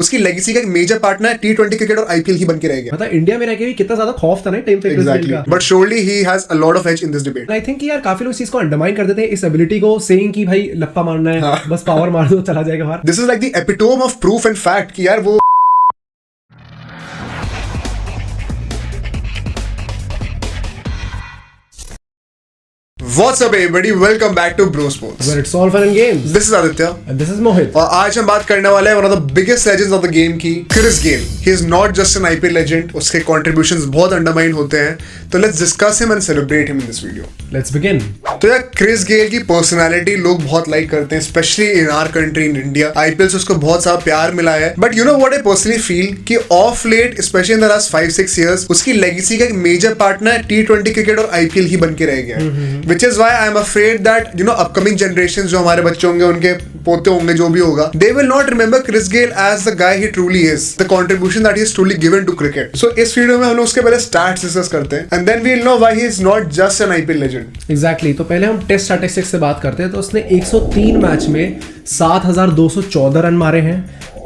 उसकी लेगेसी का एक मेजर पार्ट ना T20 क्रिकेट और IPL ही बन के रह गया। मतलब इंडिया में रह के भी कितना ज्यादा खौफ था ना टाइम पे Exactly. But surely he has a lot of edge in this debate. I think यार काफी लोग इस चीज को अंडरमाइन कर देते हैं, इस एबिलिटी को, सेइंग कि भाई लप्पा मारना है, बस पावर मार दो चला जाएगा बाहर। This is like the epitome of proof and fact कि यार वो What's up everybody? Welcome back to Bro Sports. Where it's all fun and games. This is Aditya. And this is Mohit. और आज हम बात करने वाले हैं one of the biggest legends of the game की Chris Gayle. He is not just an IPL legend. उसके contributions बहुत undermine होते हैं. तो let's discuss him and celebrate him in this video. Let's begin. तो यार क्रिस गेल की personality लोग बहुत लाइक करते हैं, specially in our country in India. IPL से उसको बहुत सारा प्यार मिला है, but you know what I personally feel कि of late specially in the last 5-6 years उसकी लेगेसी का एक मेजर पार्ट ना T20 क्रिकेट और आईपीएल ही बन के रह गया है, which is why I am afraid that you know upcoming generation जो हमारे बच्चे होंगे, उनके पोते होंगे, जो भी होगा, they will not remember Chris Gayle as the guy he truly is, the contribution that he is truly given to cricket. So इस वीडियो में हम लोग उसके पहले स्टैट्स डिस्कस करते हैं and then we will know why he is not just an IPL legend. Exactly. तो पहले हम टेस्ट स्टैटिस्टिक्स से बात करते हैं। तो उसने 103 मैच में 7,214 रन मारे हैं।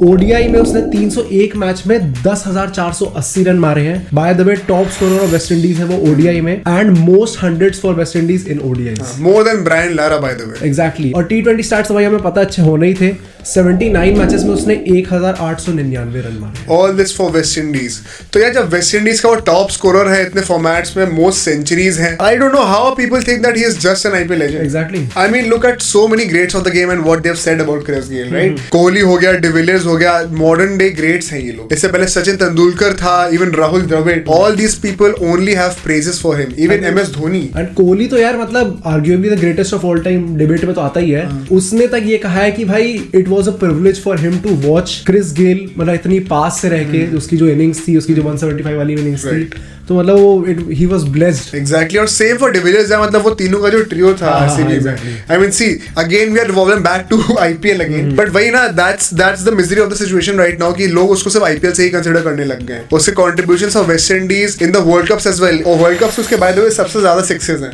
ओडीआई में उसने 301 मैच में 10,480 रन मारे हैं। By the way top scorer of West Indies है वो ओडीआई में, and most hundreds for West Indies in ODI, more than Brian Lara by the way. Exactly. और T20 स्टार्ट्स भाई हमें पता अच्छे होने ही थे। 79 मैचेस में उसने 1,899 रन मारे। All this for West Indies. तो यार जब वेस्ट इंडीज का वो टॉप स्कोरर है इतने फॉर्मेट्स में, मोस्ट सेंचुरीज हैं, I don't know how people think that he is just an IPL legend. Exactly. I mean look at so many greats of the game and what they have said about Chris Gayle, right? Kohli हो गया, de Villiers हो गया, modern day greats हैं ये लोग। इससे पहले सचिन तेंदुलकर था, even Rahul Dravid, all these people only have praises for him, even MS Dhoni. And Kohli तो यार मतलब arguably the greatest of all time debate में तो आता ही है। उसने तक ये कहा है कि भाई it was a privilege for him to watch Chris Gayle, मतलब इतनी पास से रह के उसकी जो इनिंग्स थी, उसकी जो 175 वाली इनिंग्स थी, तो मतलब वो ही वाज ब्लेस्ड। एग्जैक्टली। और सेम फॉर डिविलियर्स, मतलब वो तीनों का जो ट्रियो था आरसीबी में, I mean see again we are revolving back to IPL again, but वही ना, that's the misery of the situation right now कि लोग उसको सिर्फ आईपीएल से ही कंसीडर करने लग गए हैं। उसके contributions of West Indies in the world cups as well, और वर्ल्ड कप्स उसके बाय द वे सबसे ज्यादा सिक्सेस हैं।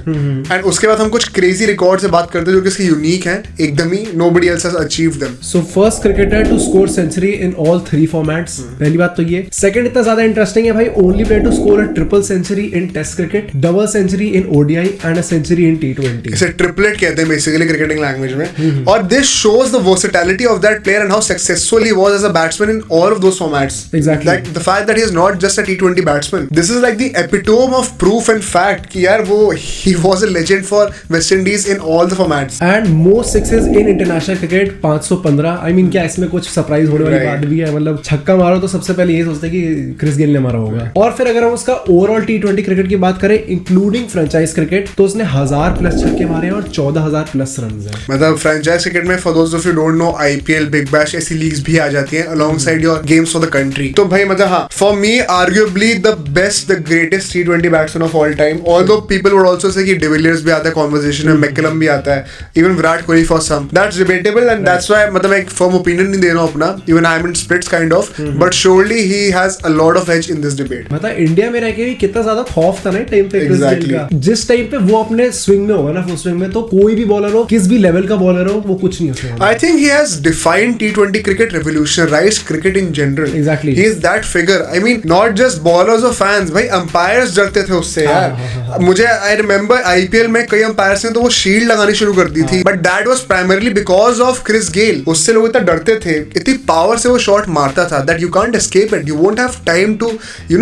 एंड उसके बाद हम कुछ क्रेजी रिकॉर्ड से बात करते हैं जो कि इसके यूनिक हैं एकदम ही, nobody else has achieved them. So first cricketer to score century in all 3 formats, पहली बात तो ये। सेकंड इतना ज्यादा इंटरेस्टिंग है भाई, only player to score a triple century in Test cricket, double century in ODI and a century in T20. इसे triplet कहते हैं बेसिकली क्रिकेटिंग लैंग्वेज में, और this shows the versatility of that player and how successful he was as a batsman in all of those formats. Exactly. Like the fact that he is not just a T20 batsman, this is like the epitome of proof and fact कि यार वो he was a legend for West Indies in all the formats. And most sixes in international cricket 515। I mean क्या इसमें कुछ surprise होने वाली बात भी है? मतलब छक्का मारो तो सबसे पहले ये सोचते हैं कि क्रिस गेल ने मारा होगा। और फिर अगर हम उसका ओवरऑल T20 क्रिकेट की बात करें इंक्लूडिंग फ्रेंचाइज क्रिकेट, तो उसने 1000+ छक्के मारे और 14,000+ रन है। मतलब फ्रेंचाइज क्रिकेट में फॉर दोस्त of you don't know, IPL, big bash ऐसी लीग्स भी आ जाती हैं alongside your games for the country. तो भाई मतलब हाँ, for me arguably the best, the greatest T20 batsman of all time, although people would also say कि de Villiers भी आता है कॉन्वर्सेशन में, मैकलम भी आता है, even Virat Kohli for some, that's debatable and that's why मतलब एक फर्म ओपिनियन नहीं दे रहा हूं अपना, even I am in splits kind of, but surely he has a lot of edge in this debate. मतलब इंडिया में रह के भी कितना ज्यादा खौफ था ना टाइम पे क्रिस गेल का। जिस टाइम पे वो अपने स्विंग में होगा ना, फुल स्विंग में, तो कोई भी बॉलर हो, किस भी लेवल का बॉलर हो, वो कुछ नहीं उसमें। I think he has defined T20 cricket, revolutionized cricket in general. Exactly. He is that figure. I mean, not just ballers or fans, भाई umpires डरते थे उससे यार। मुझे I remember IPL में कई umpires ने तो वो शील्ड लगानी शुरू कर दी थी, but that was primarily because of Chris Gayle. उससे लोग इतना डरते थे, इतनी पावर से वो शॉट मारता था that you can't escape it. You won't have time to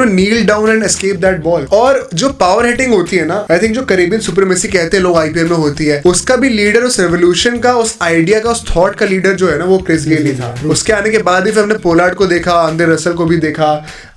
kneel down and escape that ball. और जो पावर हिटिंग होती है ना, आई थिंक जो कैरेबियन सुप्रीमेसी कहते हैं लोग आईपीएल में होती है, उसका भी लीडर, उस रेवोल्यूशन का, उस आइडिया का, उस थॉट का लीडर जो है ना, वो क्रिस गेल ही था। उसके आने के बाद ही फिर हमने पोलार्ड को देखा, आंद्रे रसल को भी देखा,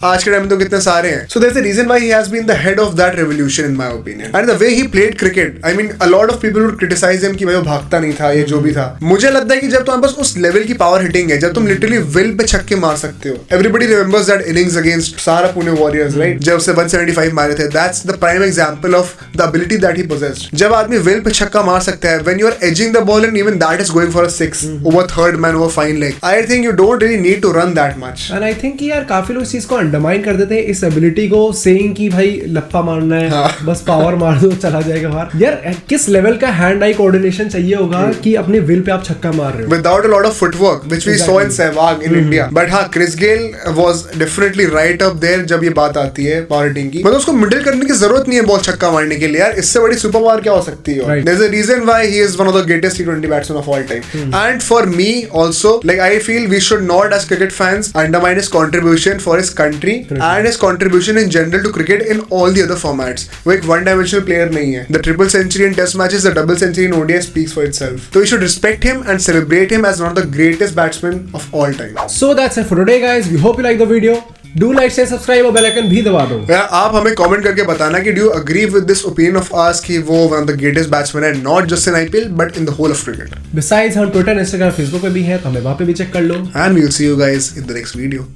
आज के टाइम में तो कितने सारे हैं। So there is a reason why he has been the head of that revolution in my opinion, and the way he played cricket, I mean a lot of people would criticise him कि भाई वो भागता नहीं था, ये जो भी था। मुझे लगता है कि जब तुम्हारे पास उस लेवल की पावर हिटिंग है, जब तुम लिटरली विल पे छक्के मार सकते हो, everybody remembers that innings against Sahara Pune warriors, right, जब उससे 175 मारे थे, that's the prime example of the ability that he possessed. जब आदमी विल पे छक्का मार सकता है, when you are edging the ball and even that is going for a 6 over third man over fine leg, I think you don't really need to run that much. And I think यार काफी लोग इस चीज को undermine कर देते हैं इस एबिलिटी को, सेइंग कि भाई लप्पा मारना है, बस पावर मार दो चला जाएगा बाहर। यार किस लेवल का हैंड आई कोऑर्डिनेशन चाहिए होगा कि अपने विल पे आप छक्का मार रहे हो without a lot of footwork which we saw in Sehwag in India. But हाँ, Chris Gayle was definitely right up there जब ये बात आती है पावर हिटिंग की। मतलब उसको मिडिल करने की जरूरत नहीं है बॉल छक्का मारने के लिए यार, इससे बड़ी सुपर पावर क्या हो सकती है? There's a reason why he is one of the greatest T20 batsmen of all time. And for me also, like I feel we should not as cricket fans undermine his contribution for his country and his contribution in general to cricket in all the other formats. वो एक one dimensional player नहीं है. The triple century in test matches, the double century in ODI speaks for itself. So we should respect him and celebrate him as one of the greatest batsmen of all time. So that's it for today guys. We hope you like the video. Do like, share, subscribe और bell icon भी दबा दो। आप हमें comment करके बताना कि do you agree with this opinion of ours कि वो one of the greatest batsmen है, not just in IPL but in the whole of cricket. Besides हम Twitter, Instagram, Facebook पे भी हैं, तो हमें वहाँ पे भी चेक कर लो। And we'll see you guys in the next video.